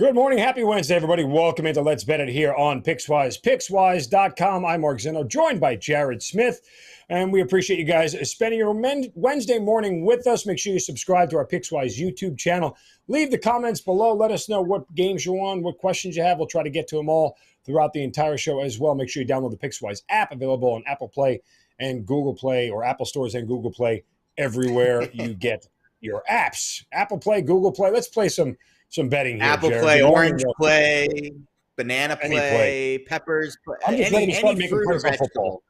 Good morning. Happy Wednesday, everybody. Welcome into Let's Bet It here on Pickswise. Pickswise.com. I'm Mark Zinno, joined by Jared Smith. And we appreciate you guys spending your Wednesday morning with us. Make sure you subscribe to our Pickswise YouTube channel. Leave the comments below. Let us know what games you're on, what questions you have. We'll try to get to them all throughout the entire show as well. Make sure you download the Pickswise app, available on Apple Play and Google Play, or Apple Stores and Google Play, everywhere you get your apps. Apple Play, Google Play. Let's play some betting here, Apple Jared. Play, Orange Play, Banana Play, Peppers Play, I'm just ready to start making fruit or plays on vegetable. football.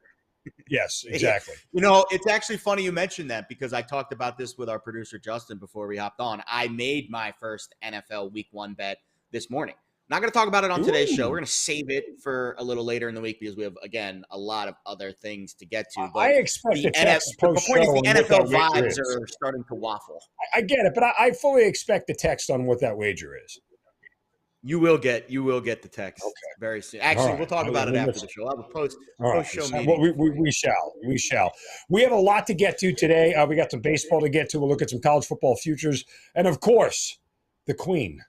Yes, exactly. You know, it's actually funny you mentioned that because I talked about this with our producer Justin before we hopped on. I made my first NFL Week 1 bet this morning. Not going to talk about it on today's show. We're going to save it for a little later in the week because we have, again, a lot of other things to get to. But I expect the text post-show. The point is the NFL vibes are starting to waffle. I get it, but I fully expect the text on what that wager is. You will get the text very soon. Actually, right. We'll talk about it after the show. I'll have a post-show meeting. Well, we shall. We have a lot to get to today. We got some baseball to get to. We'll look at some college football futures. And, of course, the Queen,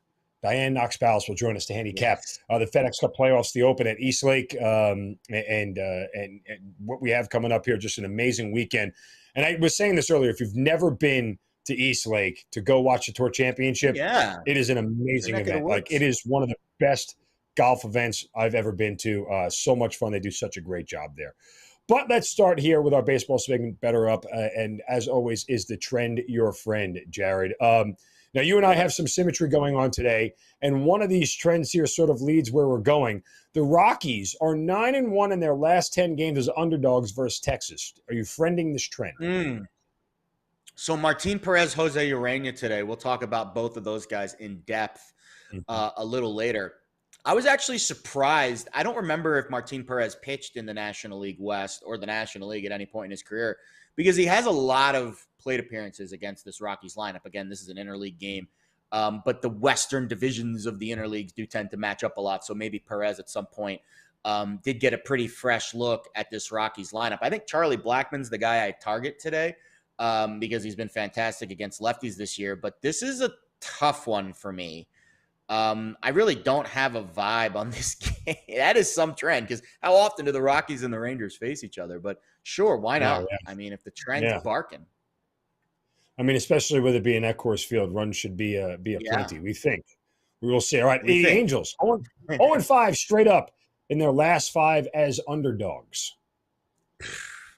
Diane Knox Balas, will join us to handicap the FedEx Cup playoffs, the Open at Eastlake, and what we have coming up here. Just an amazing weekend. And I was saying this earlier, if you've never been to Eastlake to go watch the Tour Championship, it is an amazing event. Like, it is one of the best golf events I've ever been to. So much fun. They do such a great job there. But let's start here with our baseball segment, Better Up. And as always, is the trend your friend, Jared? Now, you and I have some symmetry going on today, and one of these trends here sort of leads where we're going. The Rockies are 9-1 in their last 10 games as underdogs versus Texas. Are you friending this trend? So Martin Perez, Jose Urena today. We'll talk about both of those guys in depth a little later. I was actually surprised. I don't remember if Martin Perez pitched in the National League West or the National League at any point in his career because he has a lot of plate appearances against this Rockies lineup. Again, this is an interleague game, but the Western divisions of the interleagues do tend to match up a lot. So maybe Perez at some point did get a pretty fresh look at this Rockies lineup. I think Charlie Blackmon's the guy I target today. Because he's been fantastic against lefties this year. But this is a tough one for me. I really don't have a vibe on this game. That is some trend because how often do the Rockies and the Rangers face each other? But sure, why not? Oh, yeah. I mean, if the trend's barking. I mean, especially with it being at Coors Field, runs should be a plenty, we think. We will see. All right, the Angels, 0-5 straight up in their last 5 as underdogs.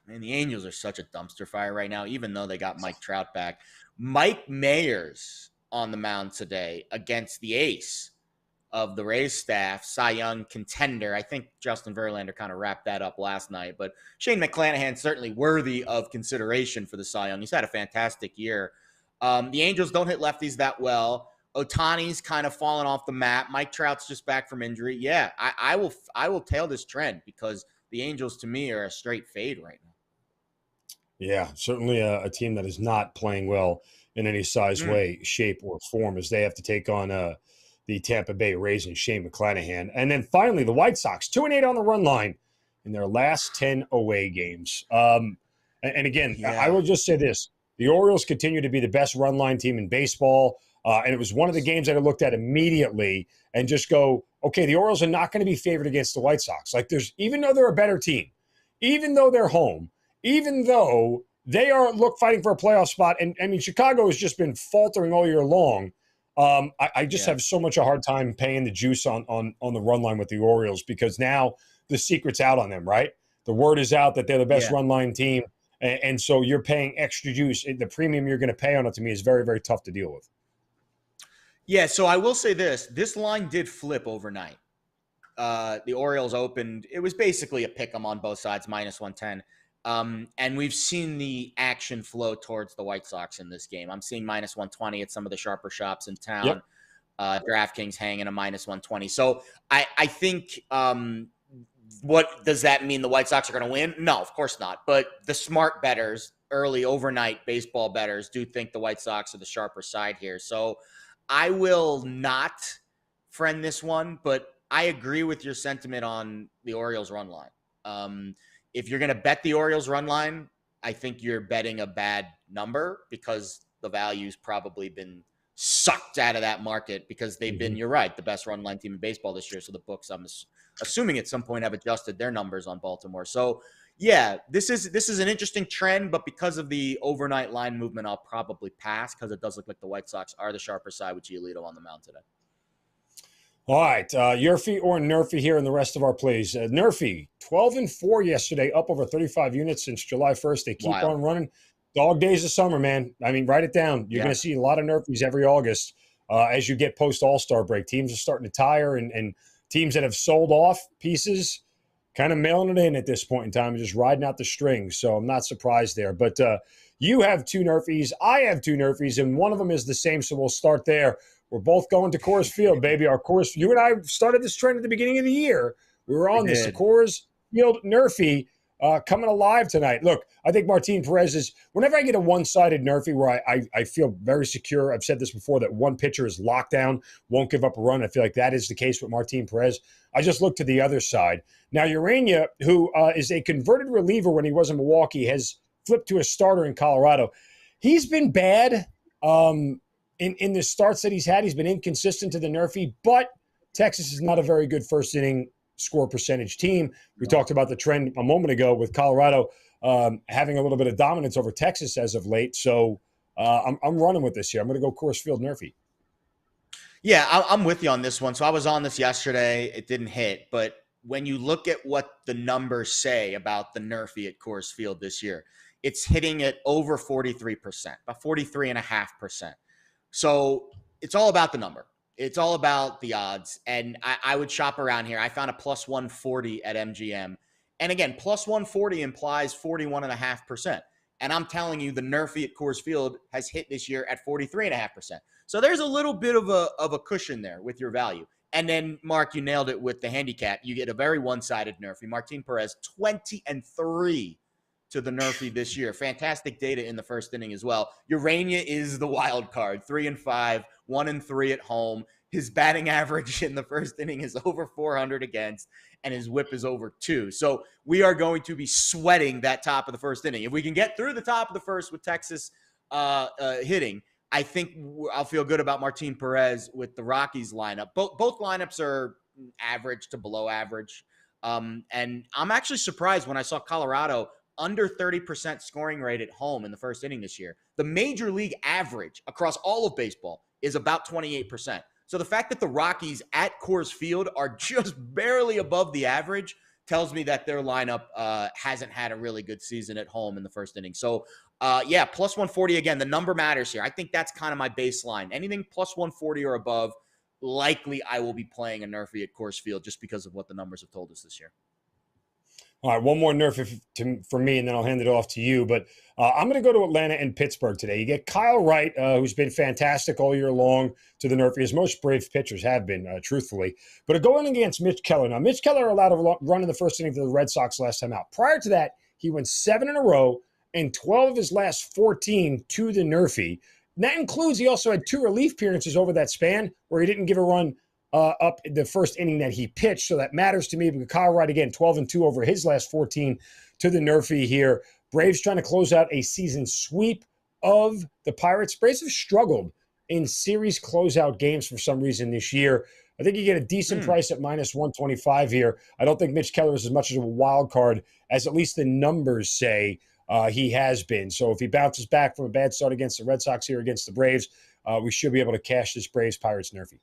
Man, the Angels are such a dumpster fire right now, even though they got Mike Trout back. Mike Mayers on the mound today against the ace of the Rays staff, Cy Young contender. I think Justin Verlander kind of wrapped that up last night, but Shane McClanahan certainly worthy of consideration for the Cy Young. He's had a fantastic year. The Angels don't hit lefties that well. Ohtani's kind of fallen off the map. Mike Trout's just back from injury. Yeah, I will tail this trend because the Angels, to me, are a straight fade right now. Yeah, certainly a team that is not playing well in any size, way, shape, or form as they have to take on the Tampa Bay Rays and Shane McClanahan. And then finally, the White Sox, 2-8 on the run line in their last 10 away games. And again, I will just say this. The Orioles continue to be the best run line team in baseball. And it was one of the games that I looked at immediately and just go, okay, the Orioles are not going to be favored against the White Sox. Like, even though they're a better team, even though they're home, even though they are fighting for a playoff spot, and I mean, Chicago has just been faltering all year long. I just have so much a hard time paying the juice on the run line with the Orioles because now the secret's out on them, right? The word is out that they're the best run line team, and so you're paying extra juice. The premium you're going to pay on it, to me, is very, very tough to deal with. Yeah, so I will say this line did flip overnight. The Orioles opened, it was basically a pick 'em on both sides, -110. And we've seen the action flow towards the White Sox in this game. I'm seeing -120 at some of the sharper shops in town. DraftKings hanging a -120. So I think what does that mean? The White Sox are going to win? No, of course not. But the smart bettors, early overnight baseball bettors, do think the White Sox are the sharper side here. So I will not friend this one, but I agree with your sentiment on the Orioles run line. If you're going to bet the Orioles run line, I think you're betting a bad number because the value's probably been sucked out of that market because they've been, you're right, the best run line team in baseball this year. So the books, I'm assuming at some point, have adjusted their numbers on Baltimore. So yeah, this is an interesting trend, but because of the overnight line movement, I'll probably pass because it does look like the White Sox are the sharper side with Giolito on the mound today. All right, Yurfie or Nerfy here in the rest of our plays. Nerfy, 12-4 yesterday, up over 35 units since July 1st. They keep on running. Dog days of summer, man. I mean, write it down. You're going to see a lot of Nerfies every August as you get post-All-Star break. Teams are starting to tire, and teams that have sold off pieces kind of mailing it in at this point in time and just riding out the strings. So I'm not surprised there. But you have 2 Nerfies. I have 2 Nerfies, and one of them is the same, so we'll start there. We're both going to Coors Field, baby. Our Coors, you and I started this trend at the beginning of the year. We were on this. The Coors Field Nerfy coming alive tonight. Look, I think Martin Perez is, whenever I get a one-sided Nerfy where I feel very secure, I've said this before, that one pitcher is locked down, won't give up a run. I feel like that is the case with Martin Perez. I just look to the other side. Now, Urania, who is a converted reliever when he was in Milwaukee, has flipped to a starter in Colorado. He's been bad in the starts that he's had. He's been inconsistent to the Nerfy, but Texas is not a very good first inning score percentage team. We talked about the trend a moment ago with Colorado having a little bit of dominance over Texas as of late. So I'm running with this here. I'm going to go Coors Field Nerfy. Yeah, I'm with you on this one. So I was on this yesterday. It didn't hit. But when you look at what the numbers say about the Nerfy at Coors Field this year, it's hitting at over 43%, about 43.5%. So it's all about the number. It's all about the odds. And I would shop around here. I found a plus 140 at MGM. And again, plus 140 implies 41.5%. And I'm telling you, the Nerfy at Coors Field has hit this year at 43.5%. So there's a little bit of a cushion there with your value. And then, Mark, you nailed it with the handicap. You get a very one-sided Nerfy. Martin Perez, 20-3 to the Nerfy this year. Fantastic data in the first inning as well. Urania is the wild card, 3-5, 1-3 at home. His batting average in the first inning is over 400 against, and his whip is over 2. So we are going to be sweating that top of the first inning. If we can get through the top of the first with Texas hitting, I think I'll feel good about Martin Perez with the Rockies lineup. Both lineups are average to below average. And I'm actually surprised when I saw Colorado under 30% scoring rate at home in the first inning this year. The major league average across all of baseball is about 28%. So the fact that the Rockies at Coors Field are just barely above the average tells me that their lineup hasn't had a really good season at home in the first inning. So, yeah, plus 140 again. The number matters here. I think that's kind of my baseline. Anything plus 140 or above, likely I will be playing a Nerfy at Coors Field just because of what the numbers have told us this year. All right, one more Nerf for me, and then I'll hand it off to you. But I'm going to go to Atlanta and Pittsburgh today. You get Kyle Wright, who's been fantastic all year long to the Nerfy, as most Braves pitchers have been, truthfully. But going against Mitch Keller. Now, Mitch Keller allowed a run in the first inning to the Red Sox last time out. Prior to that, he went 7 in a row, and 12 of his last 14 to the Nerfy. And that includes he also had 2 relief appearances over that span where he didn't give a run up in the first inning that he pitched. So that matters to me because Kyle Wright, again, 12-2 over his last 14 to the Nerfy here. Braves trying to close out a season sweep of the Pirates. Braves have struggled in series closeout games for some reason this year. I think you get a decent price at minus 125 here. I don't think Mitch Keller is as much of a wild card as at least the numbers say he has been. So if he bounces back from a bad start against the Red Sox here against the Braves, we should be able to cash this Braves-Pirates Nerfy.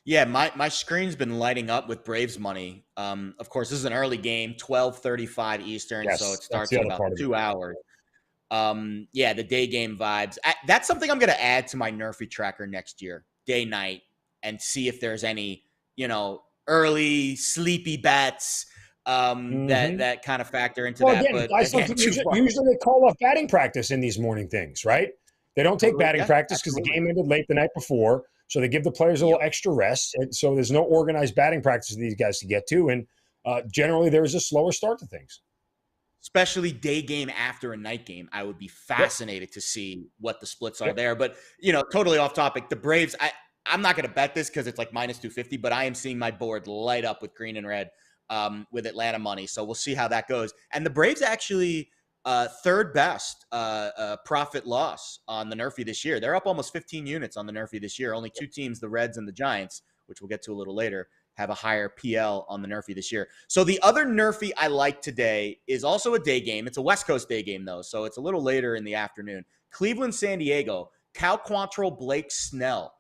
Yeah, my screen's been lighting up with Braves money. Of course, this is an early game, 12:35 Eastern, yes, so it starts in about 2 hours. Yeah, the day game vibes. That's something I'm going to add to my Nerfy tracker next year, day, night, and see if there's any, early sleepy bets that kind of factor into that. Again, but usually they call off batting practice in these morning things, right? They don't take batting practice because the game ended late the night before. So they give the players a little extra rest. And so there's no organized batting practice for these guys to get to. And generally there's a slower start to things. Especially day game after a night game. I would be fascinated to see what the splits are there. But, totally off topic. The Braves, I'm not going to bet this because it's like minus 250, but I am seeing my board light up with green and red with Atlanta money. So we'll see how that goes. And the Braves actually third best profit loss on the Nerfy this year. They're up almost 15 units on the Nerfy this year. Only two teams, the Reds and the Giants, which we'll get to a little later, have a higher PL on the Nerfy this year. So the other Nerfy I like today is also a day game. It's a West Coast day game, though, so it's a little later in the afternoon. Cleveland, San Diego, Cal Quantrill, Blake Snell.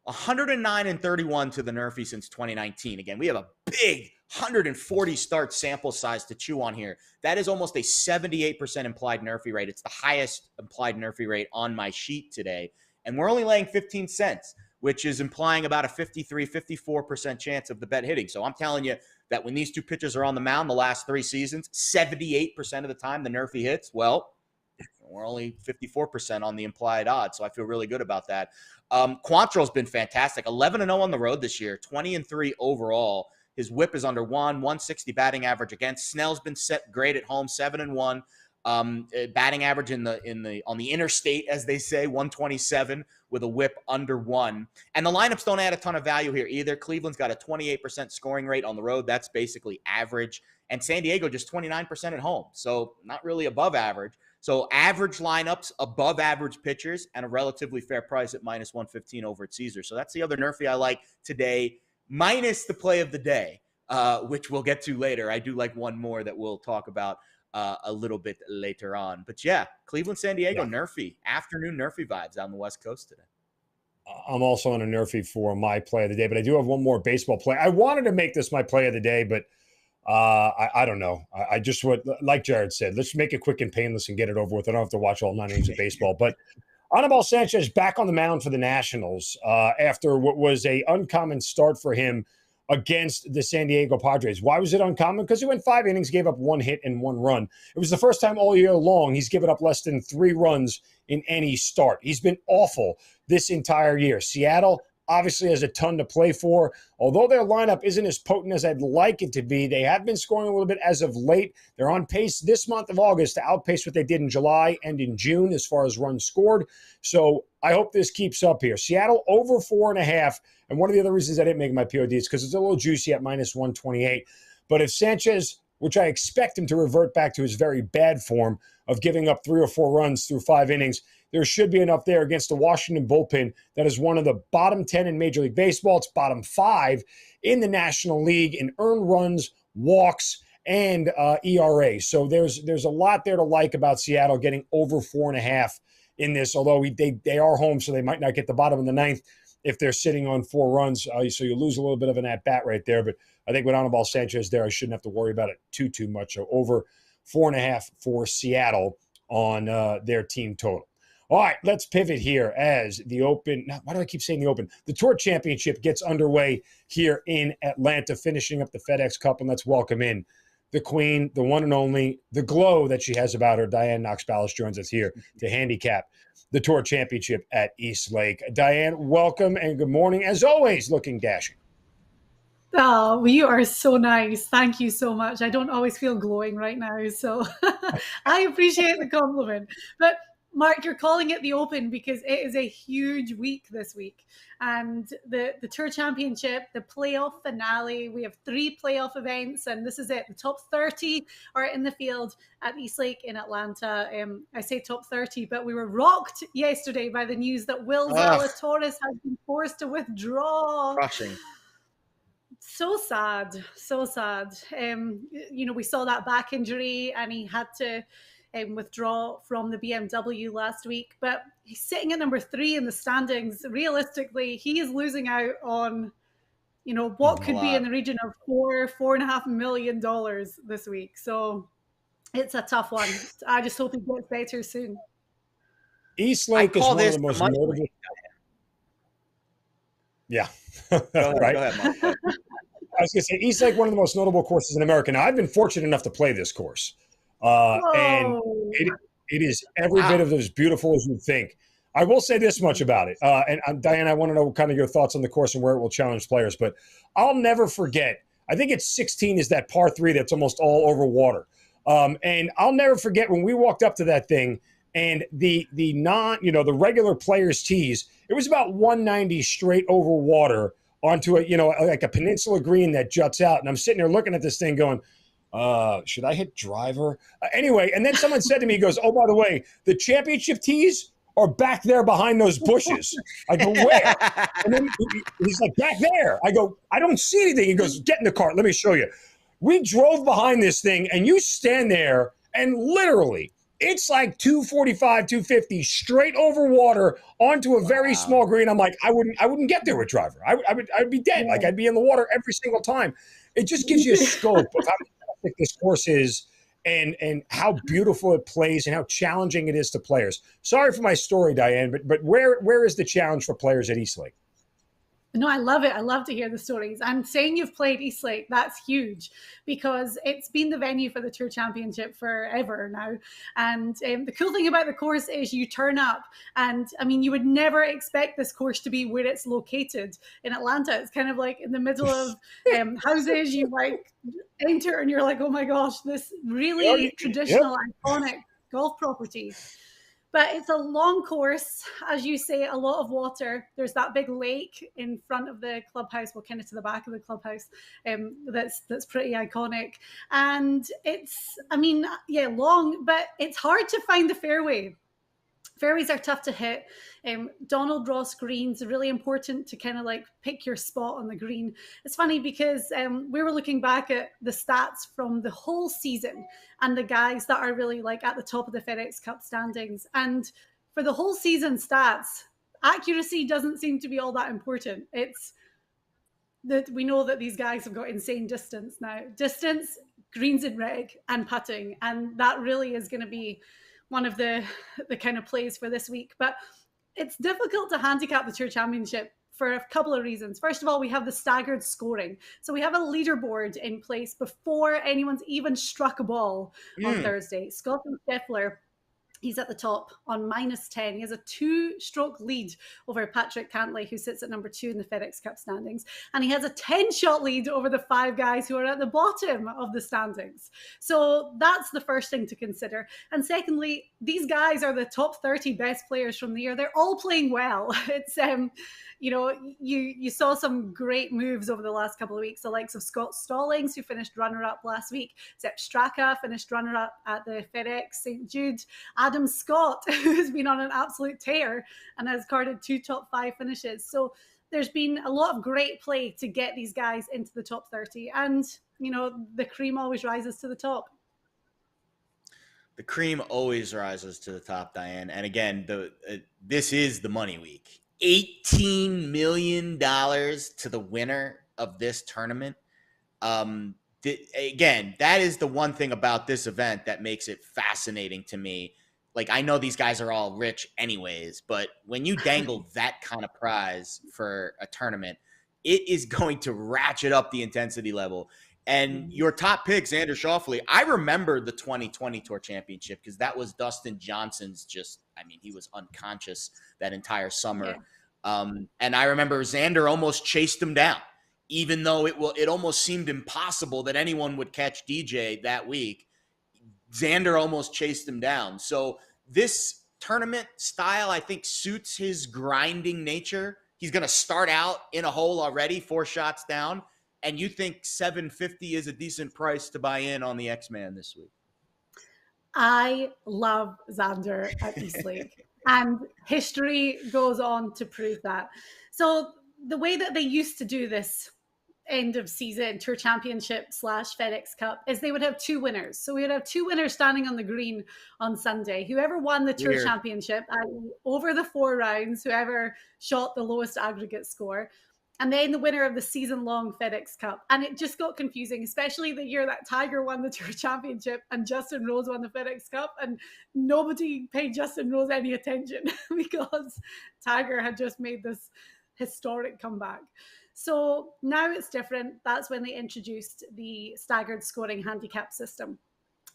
109-31 to the Nerfy since 2019. Again, we have a big 140 start sample size to chew on here. That is almost a 78% implied Nerfy rate. It's the highest implied Nerfy rate on my sheet today. And we're only laying 15 cents, which is implying about a 54% chance of the bet hitting. So I'm telling you that when these two pitchers are on the mound the last 3 seasons, 78% of the time the Nerfy hits, well, we're only 54% on the implied odds, so I feel really good about that. Quantrill's been fantastic. 11-0 on the road this year, 20-3 overall. His whip is under 160 batting average against. Snell's been set great at home, 7-1. Batting average on the interstate, as they say, 127 with a whip under 1. And the lineups don't add a ton of value here either. Cleveland's got a 28% scoring rate on the road. That's basically average. And San Diego just 29% at home, so not really above average. So average lineups, above average pitchers, and a relatively fair price at -115 over at Caesar. So that's the other Nerfy I like today, minus the play of the day, which we'll get to later. I do like one more that we'll talk about a little bit later on. But yeah, Cleveland, San Diego, Nerfy, afternoon Nerfy vibes on the West Coast today. I'm also on a Nerfy for my play of the day, but I do have one more baseball play. I wanted to make this my play of the day, but I don't know. I just would, like Jared said, let's make it quick and painless and get it over with. I don't have to watch all 9 innings of baseball. But Anibal Sanchez back on the mound for the Nationals after what was a uncommon start for him against the San Diego Padres. Why was it uncommon? Because he went 5 innings, gave up 1 hit and 1 run. It was the first time all year long he's given up less than 3 runs in any start. He's been awful this entire year. Seattle obviously has a ton to play for. Although their lineup isn't as potent as I'd like it to be, they have been scoring a little bit as of late. They're on pace this month of August to outpace what they did in July and in June as far as runs scored. So I hope this keeps up here. Seattle over 4.5. And one of the other reasons I didn't make my POD is because it's a little juicy at -128. But if Sanchez, which I expect him to revert back to his very bad form of giving up 3 or 4 runs through 5 innings, there should be enough there against the Washington bullpen that is one of the bottom 10 in Major League Baseball. It's bottom 5 in the National League in earned runs, walks, and ERA. So there's a lot there to like about Seattle getting over 4.5 in this, although they are home, so they might not get the bottom of the 9th if they're sitting on 4 runs. So you lose a little bit of an at-bat right there. But I think with Anibal Sanchez there, I shouldn't have to worry about it too much. So over 4.5 for Seattle on their team total. All right, let's pivot here as the Open. Why do I keep saying the Open? The Tour Championship gets underway here in Atlanta, finishing up the FedEx Cup. And let's welcome in the queen, the one and only, the glow that she has about her. Diane Knox Balas joins us here to handicap the Tour Championship at East Lake. Diane, welcome and good morning. As always, looking dashing. Oh, well, you are so nice. Thank you so much. I don't always feel glowing right now, so I appreciate the compliment. But Mark, you're calling it the Open because it is a huge week this week. And the Tour Championship, the playoff finale, we have 3 playoff events, and this is it. The top 30 are in the field at East Lake in Atlanta. I say top 30, but we were rocked yesterday by the news that Will Zalatoris has been forced to withdraw. Crushing. So sad, so sad. We saw that back injury, and he had to withdraw from the BMW last week, but he's sitting at number 3 in the standings. Realistically, he is losing out on, what could be in the region of $4.5 million this week. So it's a tough one. I just hope he gets better soon. East Lake is one of the most notable. Yeah. Right. Go ahead, Mark. I was going to say, East Lake, one of the most notable courses in America. Now, I've been fortunate enough to play this course. And it is every bit of as beautiful as you think. I will say this much about it. And Diane, I want to know kind of your thoughts on the course and where it will challenge players. But I'll never forget, I think it's 16 is that par 3 that's almost all over water. And I'll never forget when we walked up to that thing and the regular players' tees, it was about 190 straight over water onto a, like a peninsula green that juts out. And I'm sitting there looking at this thing going, should I hit driver? Anyway, and then someone said to me, he goes, oh, by the way, the championship tees are back there behind those bushes. I go, where? And then he's like, back there. I go, I don't see anything. He goes, get in the cart. Let me show you. We drove behind this thing, and you stand there, and literally, it's like 245, 250 straight over water onto a very small green. I'm like, I wouldn't get there with driver. I'd be dead. Like, I'd be in the water every single time. It just gives you a scope of how fantastic this course is, and how beautiful it plays and how challenging it is to players. Sorry for my story, Diane, but where is the challenge for players at Eastlake? No, I love it. I love to hear the stories. And saying you've played Eastlake, that's huge, because it's been the venue for the Tour Championship forever now. And the cool thing about the course is you turn up, and I mean, you would never expect this course to be where it's located in Atlanta. It's kind of like in the middle of houses. You like enter and you're like, oh my gosh, this really traditional, iconic golf property. But it's a long course, as you say, a lot of water. There's that big lake in front of the clubhouse, well, kind of to the back of the clubhouse, that's pretty iconic. And it's, I mean, yeah, long, but it's hard to find the fairway. Fairways are tough to hit. Donald Ross greens are really important to kind of like pick your spot on the green. It's funny because we were looking back at the stats from the whole season and the guys that are really like at the top of the FedEx Cup standings. And for the whole season stats, accuracy doesn't seem to be all that important. It's that we know that these guys have got insane distance now. Distance, greens in reg, and putting. And that really is going to be one of the kind of plays for this week. But it's difficult to handicap the Tour Championship for a couple of reasons. First of all, we have the staggered scoring. So we have a leaderboard in place before anyone's even struck a ball on Thursday. Scotland Scheffler, he's at the top on -10. He has a 2-stroke lead over Patrick Cantlay, who sits at number 2 in the FedEx Cup standings. And he has a 10-shot lead over the 5 guys who are at the bottom of the standings. So that's the first thing to consider. And secondly, these guys are the top 30 best players from the year. They're all playing well. It's, you know, you saw some great moves over the last couple of weeks, the likes of Scott Stallings, who finished runner-up last week. Sepp Straka finished runner-up at the FedEx St. Jude. Adam Scott, who's been on an absolute tear and has carded 2 top 5 finishes. So there's been a lot of great play to get these guys into the top 30. And, you know, the cream always rises to the top. The cream always rises to the top, Diane. And again, this is the money week. $18 million to the winner of this tournament. Again, that is the one thing about this event that makes it fascinating to me. Like, I know these guys are all rich anyways, but when you dangle that kind of prize for a tournament, it is going to ratchet up the intensity level. And your top pick, Xander Schauffele, I remember the 2020 Tour Championship because that was Dustin Johnson's he was unconscious that entire summer. Yeah. And I remember Xander almost chased him down, even though it almost seemed impossible that anyone would catch DJ that week. Xander almost chased him down. So this tournament style, I think, suits his grinding nature. He's going to start out in a hole already, 4 shots down. And you think $750 is a decent price to buy in on the X-Man this week? I love Xander at Eastlake. And history goes on to prove that. So the way that they used to do this end of season Tour Championship / FedEx Cup is they would have 2 winners. So we would have 2 winners standing on the green on Sunday. Whoever won the Tour Championship over the 4 rounds, whoever shot the lowest aggregate score, and then the winner of the season-long FedEx Cup. And it just got confusing, especially the year that Tiger won the Tour Championship and Justin Rose won the FedEx Cup. And nobody paid Justin Rose any attention because Tiger had just made this historic comeback. So now it's different. That's when they introduced the staggered scoring handicap system.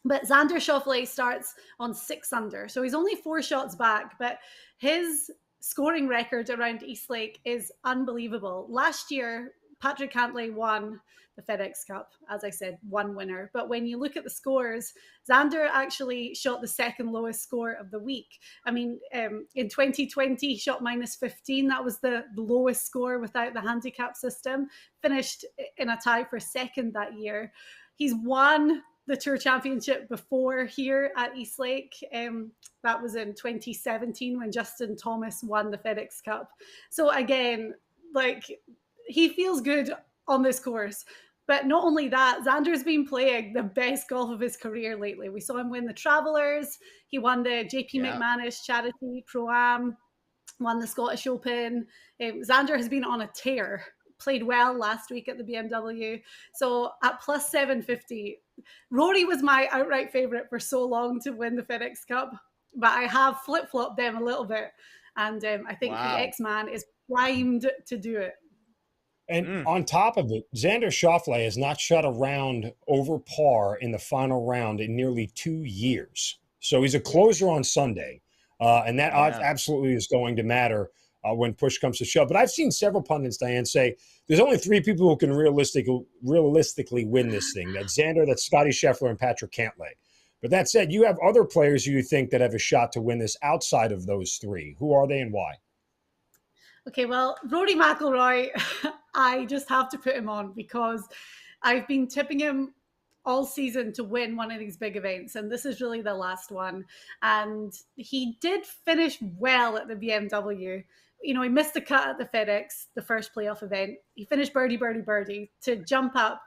But Xander Schauffele starts on 6 under. So he's only 4 shots back, but his scoring record around Eastlake is unbelievable. Last year, Patrick Cantlay won the FedEx Cup, as I said, 1 winner. But when you look at the scores, Xander actually shot the 2nd lowest score of the week. I mean, in 2020, he shot -15. That was the lowest score without the handicap system. Finished in a tie for 2nd that year. He's won the Tour Championship before here at Eastlake. That was in 2017 when Justin Thomas won the FedEx Cup. So again, like, he feels good on this course. But not only that, Xander's been playing the best golf of his career lately. We saw him win the Travelers. He won the JP McManus Charity Pro-Am, won the Scottish Open. Xander has been on a tear, played well last week at the BMW. So at plus 750, Rory was my outright favorite for so long to win the FedEx Cup, but I have flip-flopped them a little bit. And I think the X-Man is primed to do it. And on top of it, Xander Schauffele has not shot a round over par in the final round in nearly 2 years. So he's a closer on Sunday. And that absolutely is going to matter when push comes to shove. But I've seen several pundits, Diane, say there's only 3 people who can realistically win this thing. That's Xander, that's Scotty Scheffler, and Patrick Cantlay. But that said, you have other players who you think that have a shot to win this outside of those 3. Who are they and why? Okay, well, Rory McIlroy, I just have to put him on because I've been tipping him all season to win one of these big events, and this is really the last one. And he did finish well at the BMW. You know, he missed the cut at the FedEx, the first playoff event. He finished birdie, birdie, birdie to jump up.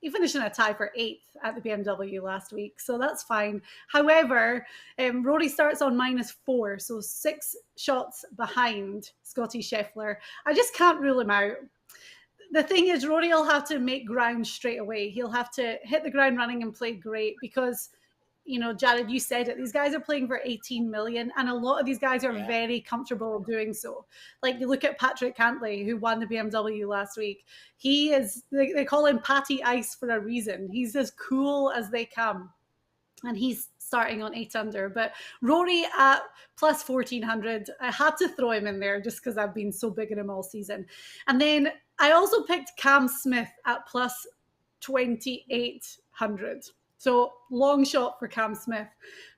He finished in a tie for 8th at the BMW last week, so that's fine. However, Rory starts on -4, so 6 shots behind Scotty Scheffler. I just can't rule him out. The thing is, Rory will have to make ground straight away. He'll have to hit the ground running and play great because, you know, Jared, you said it. These guys are playing for 18 million, and a lot of these guys are very comfortable doing so. Like, you look at Patrick Cantlay, who won the BMW last week. He is, they call him Patty Ice for a reason. He's as cool as they come. And he's starting on 8 under. But Rory at plus 1,400, I had to throw him in there just because I've been so big on him all season. And then I also picked Cam Smith at plus 2,800. So long shot for Cam Smith.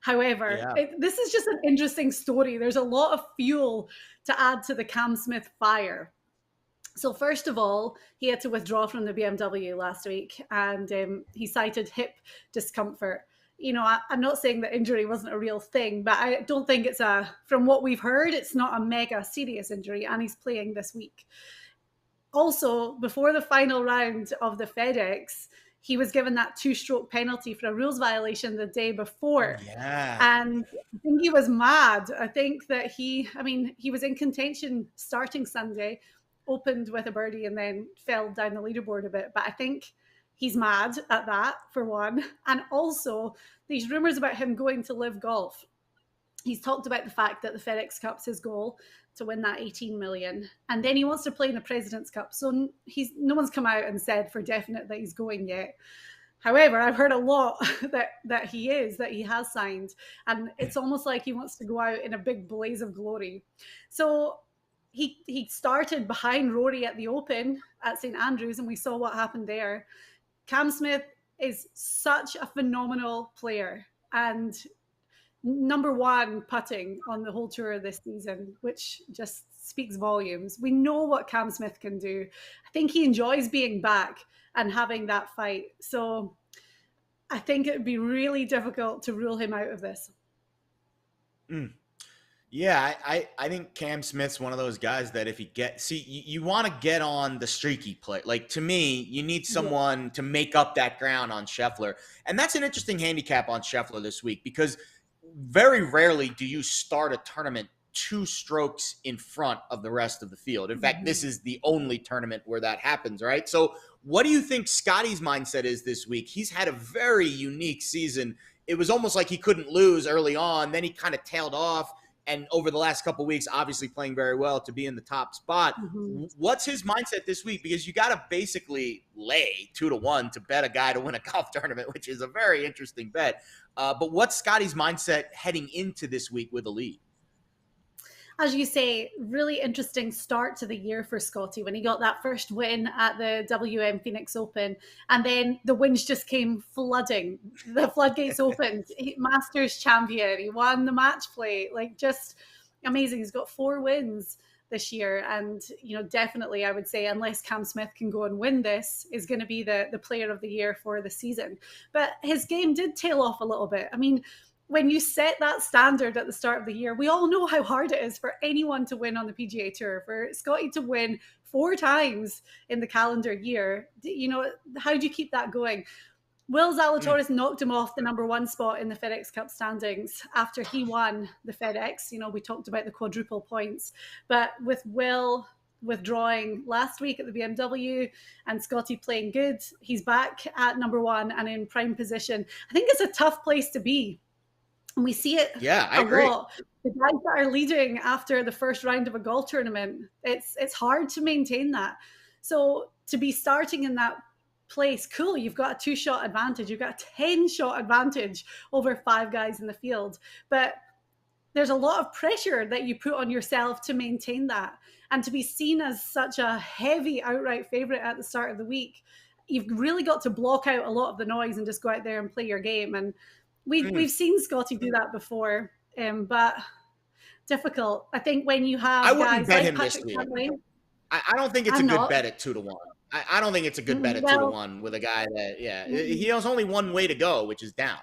However, this is just an interesting story. There's a lot of fuel to add to the Cam Smith fire. So first of all, he had to withdraw from the BMW last week, and he cited hip discomfort. You know, I'm not saying that injury wasn't a real thing, but I don't think it's from what we've heard, it's not a mega serious injury, and he's playing this week. Also, before the final round of the FedEx, he was given that 2-stroke penalty for a rules violation the day before. Yeah. And I think he was mad. I think that he was in contention starting Sunday, opened with a birdie and then fell down the leaderboard a bit. But I think he's mad at that, for one. And also, these rumors about him going to LIV Golf. He's talked about the fact that the FedEx Cup's his goal, to win that 18 million. And then he wants to play in the President's Cup. So no one's come out and said for definite that he's going yet. However, I've heard a lot that he has signed. And it's almost like he wants to go out in a big blaze of glory. So he started behind Rory at the Open at St. Andrews, and we saw what happened there. Cam Smith is such a phenomenal player and number 1 putting on the whole tour this season, which just speaks volumes. We know what Cam Smith can do. I think he enjoys being back and having that fight. So I think it would be really difficult to rule him out of this. Yeah, I think Cam Smith's one of those guys that if you want to get on the streaky play. Like, to me, you need someone to make up that ground on Scheffler. And that's an interesting handicap on Scheffler this week, because very rarely do you start a tournament 2 strokes in front of the rest of the field. In fact, this is the only tournament where that happens, right? So what do you think Scotty's mindset is this week? He's had a very unique season. It was almost like he couldn't lose early on. Then he kind of tailed off. And over the last couple of weeks, obviously playing very well to be in the top spot. What's his mindset this week? Because you got to basically lay 2-1 to bet a guy to win a golf tournament, which is a very interesting bet. But what's Scotty's mindset heading into this week with a lead? As you say, really interesting start to the year for Scotty when he got that first win at the WM Phoenix Open. And then the wins just came flooding. The floodgates opened. Masters champion. He won the match play. Like, just amazing. He's got 4 wins this year. And, definitely I would say, unless Cam Smith can go and win this, is going to be the player of the year for the season. But his game did tail off a little bit. I mean, when you set that standard at the start of the year, we all know how hard it is for anyone to win on the PGA Tour. For Scotty to win 4 times in the calendar year, how do you keep that going? Will Zalatoris knocked him off the number 1 spot in the FedEx Cup standings after he won the FedEx. We talked about the quadruple points, but with Will withdrawing last week at the BMW and Scotty playing good, he's back at number 1 and in prime position. I think it's a tough place to be. And we see it I agree. lot. The guys that are leading after the first round of a golf tournament, it's hard to maintain that. So to be starting in that place, cool, you've got a 2-shot advantage. You've got a 10-shot advantage over 5 guys in the field. But there's a lot of pressure that you put on yourself to maintain that. And to be seen as such a heavy outright favorite at the start of the week, you've really got to block out a lot of the noise and just go out there and play your game. And we've seen Scotty do that before, but difficult. I think when you have I wouldn't guys bet like him Patrick this week. Cantlay, I don't think it's a good bet at 2-1. I don't think it's a good bet at 2-1 with a guy that, he has only one way to go, which is down.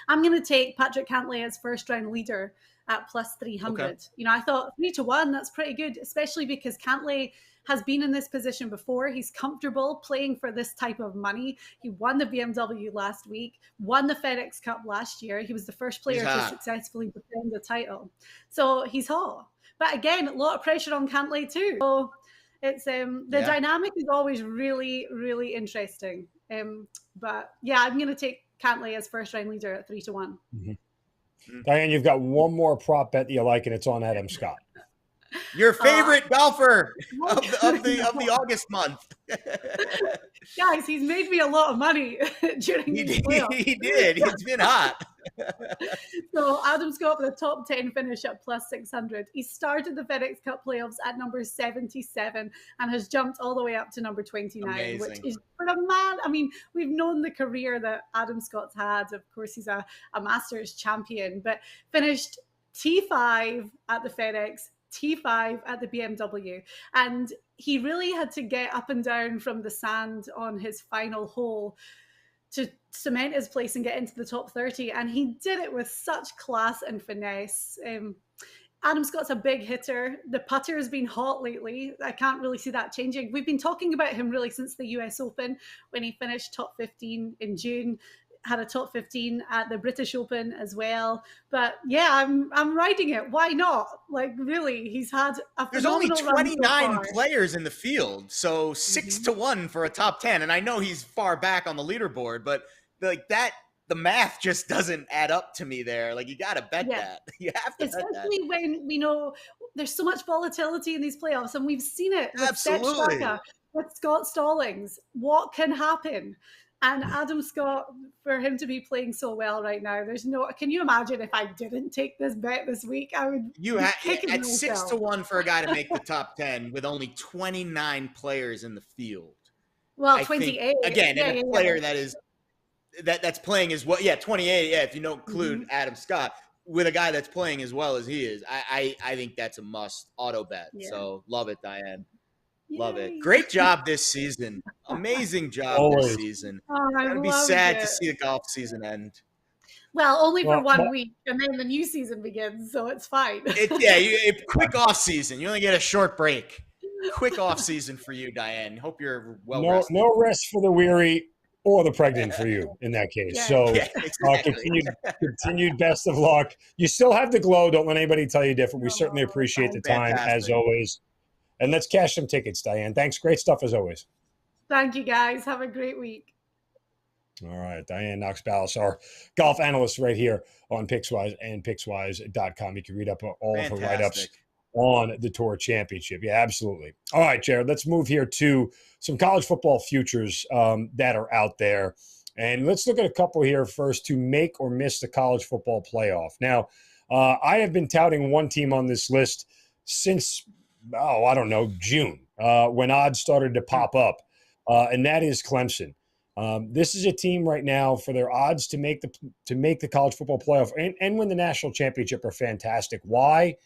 I'm going to take Patrick Cantlay as first round leader at plus 300. Okay. I thought 3-1, that's pretty good, especially because Cantlay has been in this position before. He's comfortable playing for this type of money. He won the BMW last week, won the FedEx Cup last year. He was the first player to successfully defend the title. So he's hot. But again, a lot of pressure on Cantlay too. So it's the dynamic is always really, really interesting. But yeah, I'm going to take Cantlay as first round leader at 3-1. Mm-hmm. Diane, you've got one more prop bet that you like, and it's on Adam Scott. Your favorite golfer of the August month. Guys, he's made me a lot of money during these playoffs. He did. He's been hot. So Adam Scott for the top 10 finish at plus 600. He started the FedEx Cup playoffs at number 77 and has jumped all the way up to number 29. Amazing. Which is for a man. I mean, we've known the career that Adam Scott's had. Of course, he's a Masters champion, but finished T5 at the FedEx, T5 at the BMW. And he really had to get up and down from the sand on his final hole to cement his place and get into the top 30. And he did it with such class and finesse. Adam Scott's a big hitter. The putter has been hot lately. I can't really see that changing. We've been talking about him really since the US Open when he finished top 15 in June. Had a top 15 at the British Open as well. But yeah, I'm riding it. Why not? Like, really, he's had a There's only phenomenal 29 players in the field, so 6-1 for a top 10. And I know he's far back on the leaderboard, but like that, the math just doesn't add up to me there. Like, you got to bet that. You have to bet that. Especially when we know there's so much volatility in these playoffs, and we've seen it with Absolutely. Sepp Straka, with Scott Stallings. What can happen? And Adam Scott, for him to be playing so well right now, can you imagine if I didn't take this bet this week? I would at 6-1 for a guy to make the top 10 with only 29 players in the field. Well, 28. Again, and a player that is that's playing as well. Yeah, 28. Yeah, if you don't include Adam Scott, with a guy that's playing as well as he is, I think that's a must auto bet. Yeah. So love it, Diane. Love it. Great job this season. Amazing job this season. I'd be sad to see the golf season end. Well, only for 1 week, and then the new season begins, so it's fine. Quick off season. You only get a short break. Quick off season for you, Diane. Hope you're well rested. No rest for the weary or the pregnant for you in that case. Yeah. So exactly. Continued best of luck. You still have the glow. Don't let anybody tell you different. We certainly appreciate the time as always. And let's cash some tickets, Diane. Thanks. Great stuff as always. Thank you, guys. Have a great week. All right. Diane Knox Balas, our golf analyst right here on Pickswise and Pickswise.com. You can read up all of her write-ups on the Tour Championship. Yeah, absolutely. All right, Jared, let's move here to some college football futures that are out there. And let's look at a couple here first to make or miss the college football playoff. Now, I have been touting one team on this list since June, when odds started to pop up, and that is Clemson. This is a team right now for their odds to make the college football playoff and win the national championship are fantastic. Why?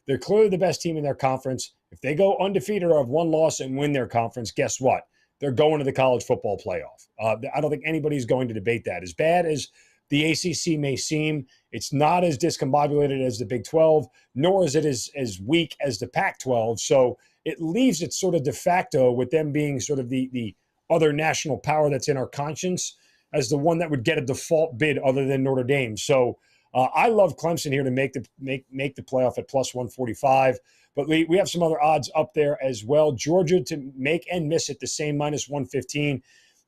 They're clearly the best team in their conference. If they go undefeated or have one loss and win their conference, guess what? They're going to the college football playoff. I don't think anybody's going to debate that. As bad as the ACC may seem, it's not as discombobulated as the Big 12, nor is it as weak as the Pac-12. So it leaves it sort of de facto with them being sort of the other national power that's in our conscience as the one that would get a default bid other than Notre Dame. So I love Clemson here to make the playoff at plus 145. But we have some other odds up there as well. Georgia to make and miss it, the same minus 115.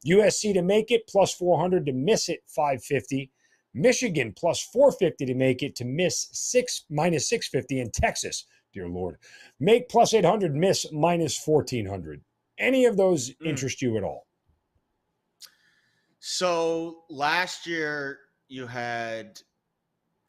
USC to make it, plus 400 to miss it, 550. Michigan, plus 450 to make it, to miss minus 650. And Texas, dear Lord, make plus 800, miss minus 1400. Any of those interest you at all? So last year you had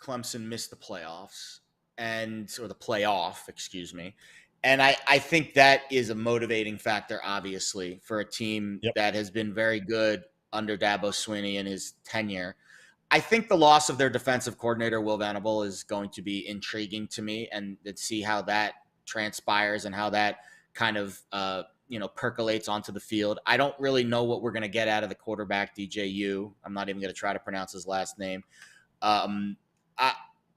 Clemson miss the playoffs or the playoff, excuse me. And I think that is a motivating factor, obviously, for a team that has been very good under Dabo Swinney in his tenure. I think the loss of their defensive coordinator, Will Venable, is going to be intriguing to me, and to see how that transpires and how that kind of percolates onto the field. I don't really know what we're going to get out of the quarterback, DJU. I'm not even going to try to pronounce his last name.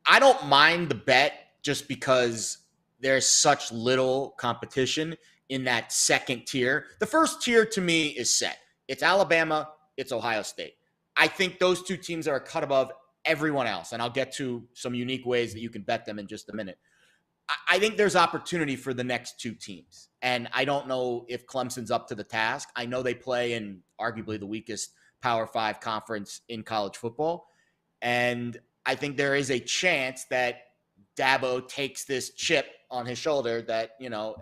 I don't mind the bet just because there's such little competition in that second tier. The first tier to me is set. It's Alabama, it's Ohio State. I think those two teams are a cut above everyone else, and I'll get to some unique ways that you can bet them in just a minute. I think there's opportunity for the next two teams, and I don't know if Clemson's up to the task. I know they play in arguably the weakest Power 5 conference in college football, and I think there is a chance that Dabo takes this chip on his shoulder that,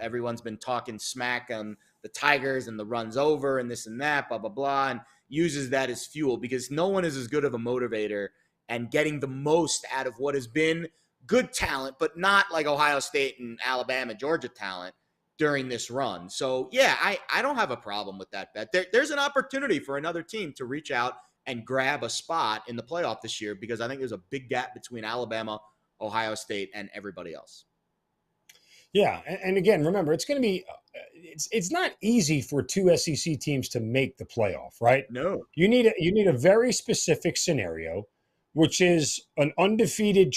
everyone's been talking smack on the Tigers and the runs over and this and that, blah, blah, blah, and uses that as fuel, because no one is as good of a motivator and getting the most out of what has been good talent, but not like Ohio State and Alabama, Georgia talent during this run. So, yeah, I don't have a problem with that bet. There's an opportunity for another team to reach out and grab a spot in the playoff this year, because I think there's a big gap between Alabama, Ohio State, and everybody else. Yeah, and again, remember, it's going to be it's not easy for two SEC teams to make the playoff, right? No. You need a very specific scenario, which is an undefeated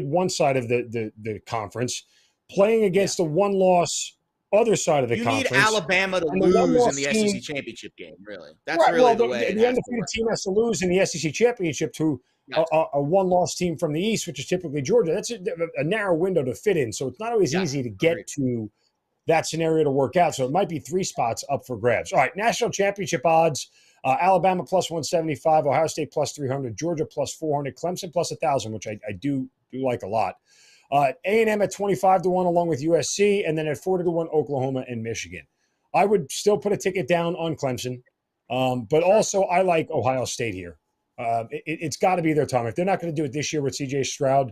one side of the conference playing against a one-loss other side of the conference. You need Alabama to lose in the SEC championship game, really. That's right. Really the way the undefeated team has to lose in the SEC championship to a one-loss team from the East, which is typically Georgia. That's a narrow window to fit in, so it's not always easy to get to that scenario to work out. So it might be three spots up for grabs. All right, national championship odds: Alabama plus 175, Ohio State plus 300, Georgia plus 400, Clemson plus 1,000, which I do like a lot. A&M at 25 to 1 along with USC, and then at 40 to 1 Oklahoma and Michigan. I would still put a ticket down on Clemson, but also I like Ohio State here. It's got to be their time. If they're not going to do it this year with CJ Stroud,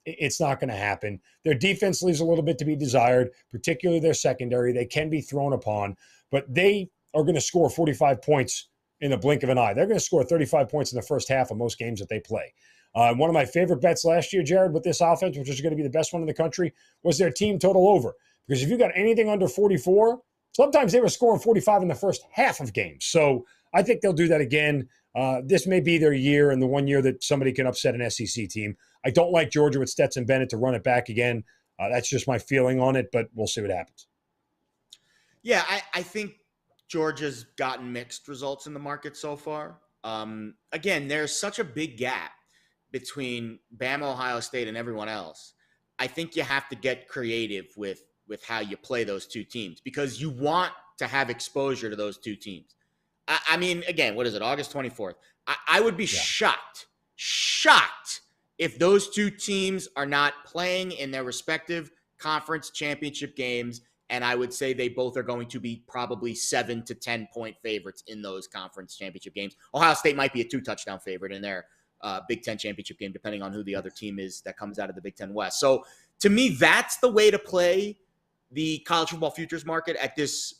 it's not going to happen. Their defense leaves a little bit to be desired, particularly their secondary. They can be thrown upon, but they are going to score 45 points in the blink of an eye. They're going to score 35 points in the first half of most games that they play. One of my favorite bets last year, Jared, with this offense, which is going to be the best one in the country, was their team total over. Because if you got anything under 44, sometimes they were scoring 45 in the first half of games. So I think they'll do that again. This may be their year, and the one year that somebody can upset an SEC team. I don't like Georgia with Stetson Bennett to run it back again. That's just my feeling on it, but we'll see what happens. Yeah, I think Georgia's gotten mixed results in the market so far. Again, there's such a big gap between Bama, Ohio State, and everyone else. I think you have to get creative with how you play those two teams, because you want to have exposure to those two teams. I mean, again, what is it, August 24th? I would be shocked if those two teams are not playing in their respective conference championship games, and I would say they both are going to be probably 7 to 10 point favorites in those conference championship games. Ohio State might be a 2-touchdown favorite in their Big Ten championship game, depending on who the other team is that comes out of the Big Ten West. So to me, that's the way to play the college football futures market at this,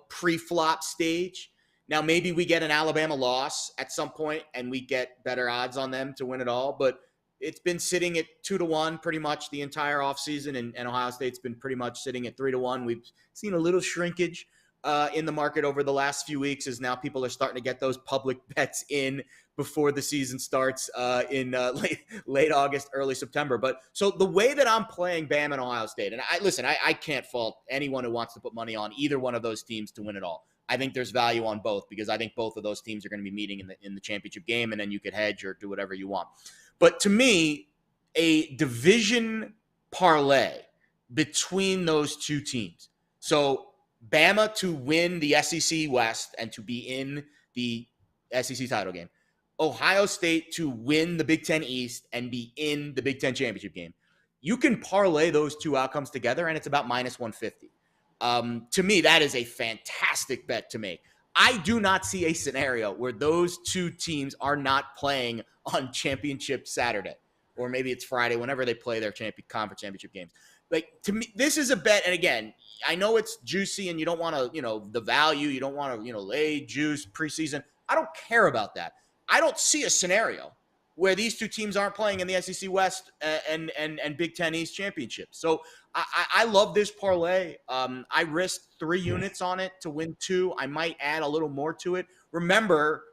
pre-flop stage. Now, maybe we get an Alabama loss at some point and we get better odds on them to win it all. But it's been sitting at 2-1 pretty much the entire offseason, and Ohio State's been pretty much sitting at 3-1. We've seen a little shrinkage in the market over the last few weeks, as now people are starting to get those public bets in before the season starts in late August, early September. But so the way that I'm playing Bama and Ohio State, and I can't fault anyone who wants to put money on either one of those teams to win it all. I think there's value on both, because I think both of those teams are going to be meeting in the championship game, and then you could hedge or do whatever you want. But to me, a division parlay between those two teams. So Bama to win the SEC West and to be in the SEC title game. Ohio State to win the Big Ten East and be in the Big Ten championship game. You can parlay those two outcomes together, and it's about minus 150. To me, that is a fantastic bet to make. I do not see a scenario where those two teams are not playing on championship Saturday, or maybe it's Friday, whenever they play their conference championship games. Like, to me, this is a bet. And again, I know it's juicy and you don't want to, the value, you don't want to, lay juice preseason. I don't care about that. I don't see a scenario where these two teams aren't playing in the SEC West and Big Ten East championships. So I love this parlay. I risked 3 units on it to win 2. I might add a little more to it. Remember,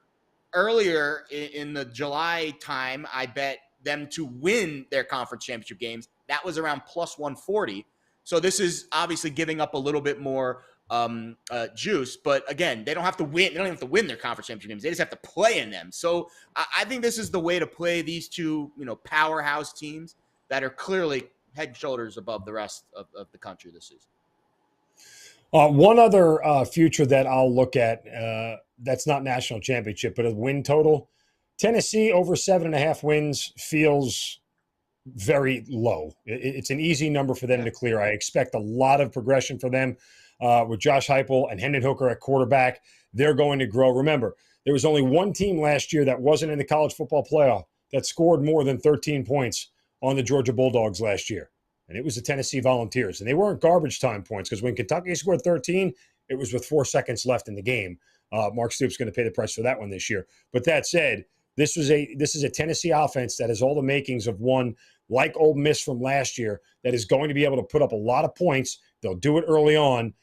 earlier in the July time, I bet them to win their conference championship games. That was around plus 140. So this is obviously giving up a little bit more juice, but again, they don't have to win. They don't even have to win their conference championship games. They just have to play in them. So I think this is the way to play these two, powerhouse teams that are clearly head and shoulders above the rest of the country this season. One other future that I'll look at, that's not national championship, but a win total. Tennessee over 7.5 wins feels very low. It's an easy number for them to clear. I expect a lot of progression for them with Josh Heupel and Hendon Hooker at quarterback. They're going to grow. Remember, there was only one team last year that wasn't in the college football playoff that scored more than 13 points on the Georgia Bulldogs last year, and it was the Tennessee Volunteers. And they weren't garbage time points, because when Kentucky scored 13, it was with 4 seconds left in the game. Mark Stoops going to pay the price for that one this year. But that said, this is a Tennessee offense that has all the makings of one like Ole Miss from last year that is going to be able to put up a lot of points. They'll do it early on.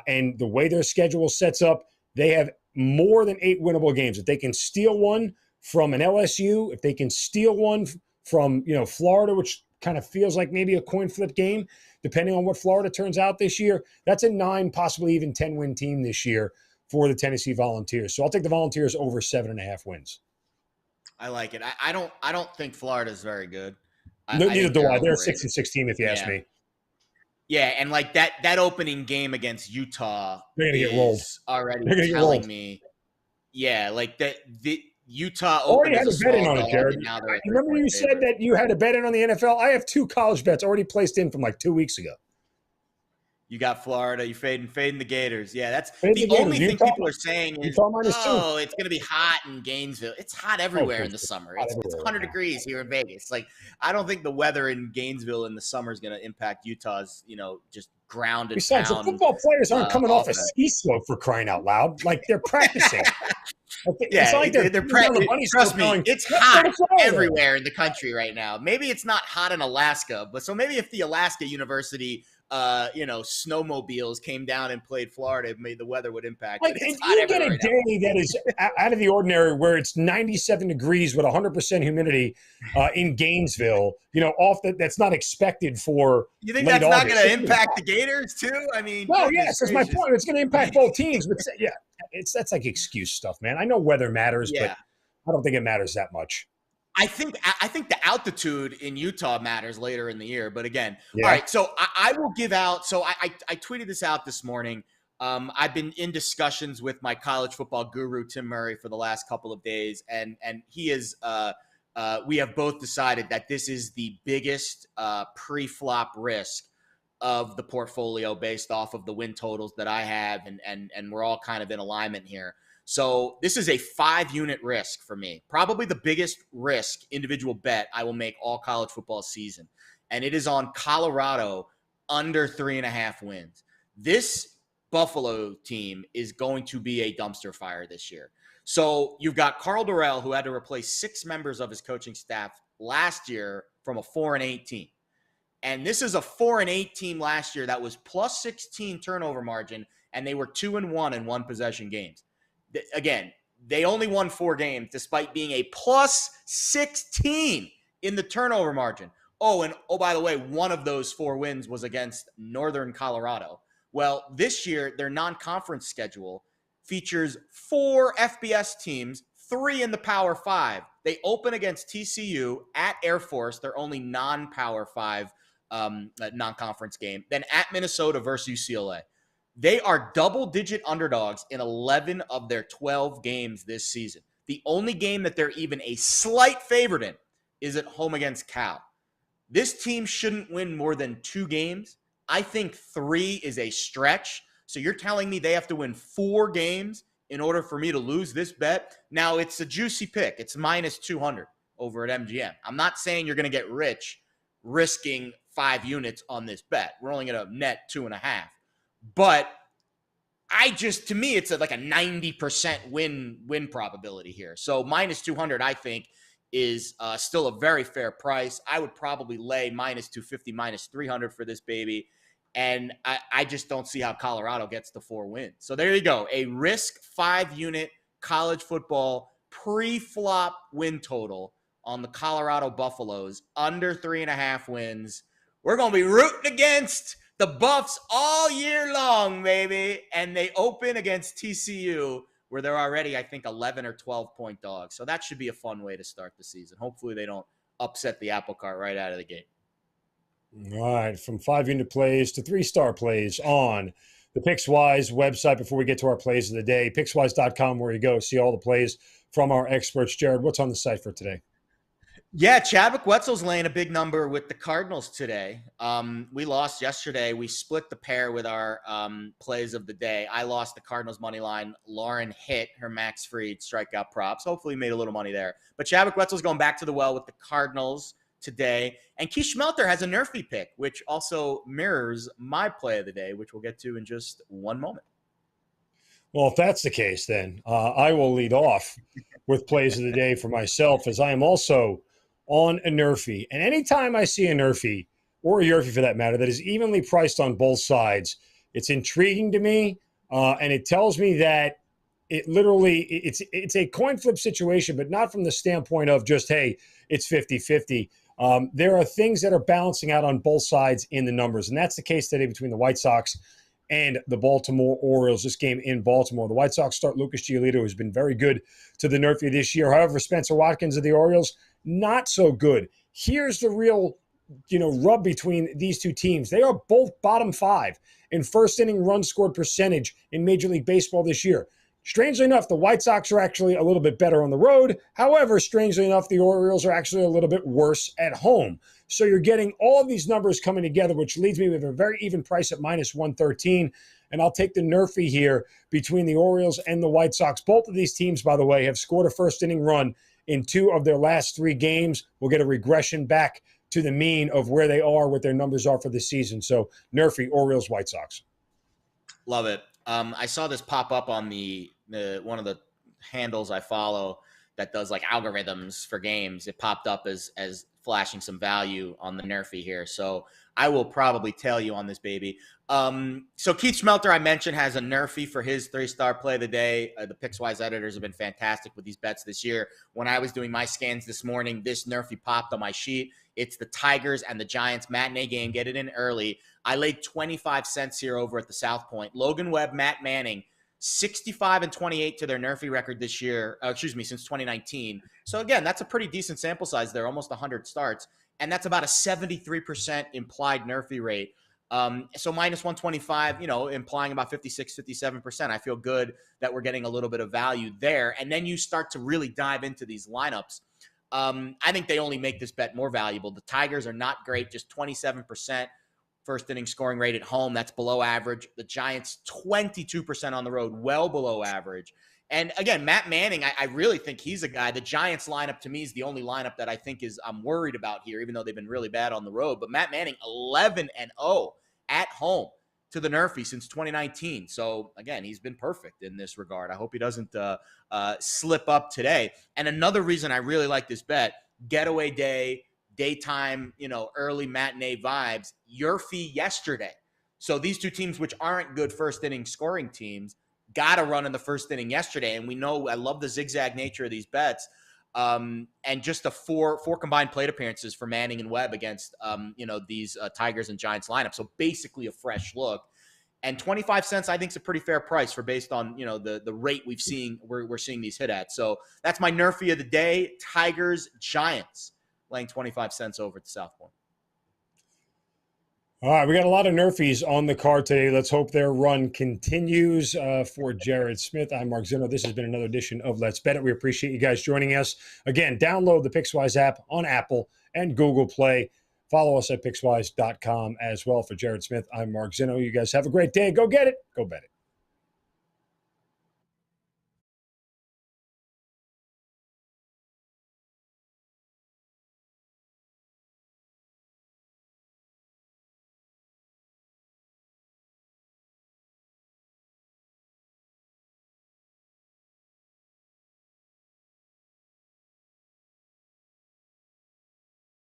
And the way their schedule sets up, they have more than 8 winnable games. If they can steal one from an LSU, if they can steal one from Florida, which kind of feels like maybe a coin flip game, depending on what Florida turns out this year, that's a 9, possibly even 10-win team this year for the Tennessee Volunteers. So I'll take the Volunteers over 7.5 wins. I like it. I don't think Florida's very good. Neither do I. They're a 6-6 team, if you ask me. Yeah, and like that opening game against Utah, they're gonna get rolled. Already telling me, like that the Utah already had a bet in on it, Jared. Remember you said that you had a bet in on the NFL? I have 2 college bets already placed in from like 2 weeks ago. You got Florida. You fading the Gators. Yeah, that's the only thing people are saying is, it's going to be hot in Gainesville. It's hot everywhere in the summer. It's 100 degrees here in Vegas. Like, I don't think the weather in Gainesville in the summer is going to impact Utah's, just ground and Besides, pound. The football players aren't coming off a ski slope, for crying out loud. Like, they're practicing. It's like they're practicing. Trust me, it's hot everywhere in the country right now. Maybe it's not hot in Alaska, but so maybe if the Alaska University snowmobiles came down and played Florida, the weather would impact. Like, if you get a day that is out of the ordinary, where it's 97 degrees with 100% humidity in Gainesville, that's not expected for. You think that's not going to impact the Gators too? I mean, well, yes, that's my point. It's going to impact both teams, but yeah, that's like excuse stuff, man. I know weather matters, but I don't think it matters that much. I think the altitude in Utah matters later in the year. But again, all right, so I will give out. So I tweeted this out this morning. I've been in discussions with my college football guru, Tim Murray, for the last couple of days. And he is we have both decided that this is the biggest pre-flop risk of the portfolio based off of the win totals that I have. And we're all kind of in alignment here. So this is a 5-unit risk for me, probably the biggest risk individual bet I will make all college football season. And it is on Colorado under 3.5 wins. This Buffalo team is going to be a dumpster fire this year. So you've got Carl Durrell, who had to replace 6 members of his coaching staff last year from a 4-8 team. And this is a 4-8 team last year that was plus 16 turnover margin, and they were 2-1 in one possession games. Again, they only won 4 games despite being a plus 16 in the turnover margin. Oh, and by the way, one of those 4 wins was against Northern Colorado. Well, this year, their non-conference schedule features 4 FBS teams, 3 in the Power 5. They open against TCU at Air Force, their only non-Power 5 non-conference game, then at Minnesota versus UCLA. They are double-digit underdogs in 11 of their 12 games this season. The only game that they're even a slight favorite in is at home against Cal. This team shouldn't win more than 2 games. I think 3 is a stretch. So you're telling me they have to win 4 games in order for me to lose this bet? Now, it's a juicy pick. It's minus 200 over at MGM. I'm not saying you're going to get rich risking 5 units on this bet. We're only going to net 2.5. But to me, it's like a 90% win probability here. So minus 200, I think, is still a very fair price. I would probably lay minus 250, minus 300 for this baby. And I just don't see how Colorado gets the 4 wins. So there you go. A risk 5-unit college football pre-flop win total on the Colorado Buffaloes, under 3.5 wins. We're going to be rooting against the Buffs all year long, baby. And they open against TCU, where they're already, I think, 11 or 12-point dogs. So that should be a fun way to start the season. Hopefully they don't upset the apple cart right out of the gate. All right, from 5-unit plays to 3-star plays on the Pickswise website. Before we get to our plays of the day, Pickswise.com, where you go see all the plays from our experts. Jared, what's on the site for today? Yeah, Chadwick Wetzel's laying a big number with the Cardinals today. We lost yesterday. We split the pair with our plays of the day. I lost the Cardinals money line. Lauren hit her Max Fried strikeout props. Hopefully made a little money there. But Chadwick Wetzel's going back to the well with the Cardinals today. And Keith Schmelter has a Nerfy pick, which also mirrors my play of the day, which we'll get to in just one moment. Well, if that's the case, then I will lead off with plays of the day for myself, as I am also on a Nerfy. And anytime I see a Nerfy, or a Yerfy for that matter, that is evenly priced on both sides, it's intriguing to me, and it tells me that it's a coin flip situation, but not from the standpoint of just, hey, it's 50-50. There are things that are balancing out on both sides in the numbers, and that's the case today between the White Sox and the Baltimore Orioles, this game in Baltimore. The White Sox start Lucas Giolito, who's been very good to the Nerfy this year. However, Spencer Watkins of the Orioles, not so good. Here's the real, rub between these two teams. They are both bottom 5 in first inning run scored percentage in Major League Baseball this year. Strangely enough, the White Sox are actually a little bit better on the road. However, strangely enough, the Orioles are actually a little bit worse at home. So you're getting all of these numbers coming together, which leads me with a very even price at minus 113. And I'll take the Nerfy here between the Orioles and the White Sox. Both of these teams, by the way, have scored a first inning run in 2 of their last 3 games. We'll get a regression back to the mean of where they are, what their numbers are for the season. So Nerfy, Orioles, White Sox. Love it. I saw this pop up on the one of the handles I follow that does like algorithms for games. It popped up as flashing some value on the Nerfy here. So I will probably tell you on this baby. So Keith Schmelter, I mentioned, has a Nerfy for his 3-star play of the day. The Pickswise editors have been fantastic with these bets this year. When I was doing my scans this morning, this Nerfy popped on my sheet. It's the Tigers and the Giants matinee game. Get it in early. I laid 25 cents here over at the South Point. Logan Webb, Matt Manning, 65-28 to their Nerfy record this year. Since 2019. So again, that's a pretty decent sample size there, almost 100 starts. And that's about a 73% implied Nerfy rate. So minus 125, implying about 56, 57%. I feel good that we're getting a little bit of value there. And then you start to really dive into these lineups. I think they only make this bet more valuable. The Tigers are not great, just 27% first inning scoring rate at home. That's below average. The Giants, 22% on the road, well below average. And again, Matt Manning, I really think he's a guy. The Giants lineup to me is the only lineup that I think I'm worried about here, even though they've been really bad on the road. But Matt Manning, 11-0 at home to the Nerfy since 2019. So again, he's been perfect in this regard. I hope he doesn't slip up today. And another reason I really like this bet getaway day, daytime, early matinee vibes, your fee yesterday. So these two teams, which aren't good first inning scoring teams, got a run in the first inning yesterday. And we know, I love the zigzag nature of these bets. And just the four combined plate appearances for Manning and Webb against, these Tigers and Giants lineup. So basically a fresh look. And 25 cents, I think, is a pretty fair price for based on, the rate we're seeing these hit at. So that's my Nerfy of the day. Tigers, Giants, laying 25 cents over at South Point. All right, we got a lot of Nerfies on the card today. Let's hope their run continues. For Jared Smith, I'm Mark Zinno. This has been another edition of Let's Bet It. We appreciate you guys joining us. Again, download the Pickswise app on Apple and Google Play. Follow us at Pickswise.com as well. For Jared Smith, I'm Mark Zinno. You guys have a great day. Go get it. Go bet it.